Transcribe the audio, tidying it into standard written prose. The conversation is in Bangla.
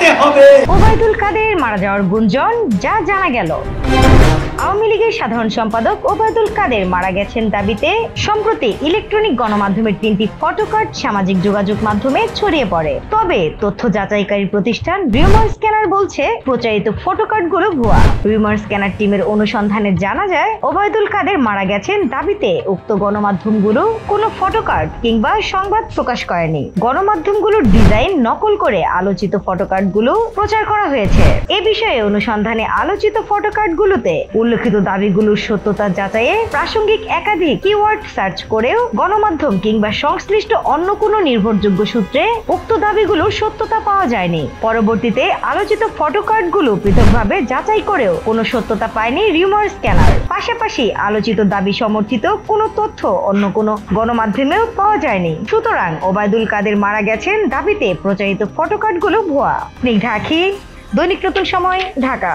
বাঁচাতে হবে। ওবায়দুল কাদের মারা যাওয়ার গুঞ্জন যা জানা গেল। আওয়ামী লীগের সাধারণ সম্পাদক ওবায়দুল কাদের মারা গেছেন দাবিতে সম্প্রতি ইলেকট্রনিক গণমাধ্যমের 3টি ফটোকার্ড সামাজিক যোগাযোগ মাধ্যমে ছড়িয়ে পড়ে। তবে তথ্য যাচাইকারী প্রতিষ্ঠান রিউমার স্ক্যানার বলছে প্রচারিত ফটোকার্ডগুলো ভুয়া। রিউমার স্ক্যানার টিমের অনুসন্ধানে জানা যায় ওবায়দুল কাদের মারা গেছেন দাবিতে উক্ত গণমাধ্যমগুলো কোনো ফটোকার্ড কিংবা সংবাদ প্রকাশ করেনি। গণমাধ্যমগুলোর ডিজাইন নকল করে আলোচিত ফটোকার্ডগুলো প্রচার করা হয়েছে। এ বিষয়ে অনুসন্ধানে আলোচিত ফটোকার্ডগুলোতে উল্লেখিত দাবিগুলোর সত্যতা যাচাইয়ে প্রাসঙ্গিক একাধিক কিওয়ার্ড সার্চ করেও গণমাধ্যম কিংবা সংশ্লিষ্ট অন্য কোনো নির্ভরযোগ্য সূত্রে উক্ত দাবিগুলোর সত্যতা পাওয়া যায়নি। পরবর্তীতে আলোচিত ফটোকার্ডগুলো পৃথকভাবে যাচাই করেও কোনো সত্যতা পায়নি রিউমার স্ক্যানার। পাশাপাশি আলোচিত দাবি সমর্থিত কোনো তথ্য অন্য কোনো গণমাধ্যমেও পাওয়া যায়নি। সুতরাং ওবায়দুল কাদের মারা গেছেন দাবিতে প্রচারিত ফটোকার্ডগুলো ভুয়া। স্নিগ্ধা আখি, দৈনিক নতুন সময়, ঢাকা।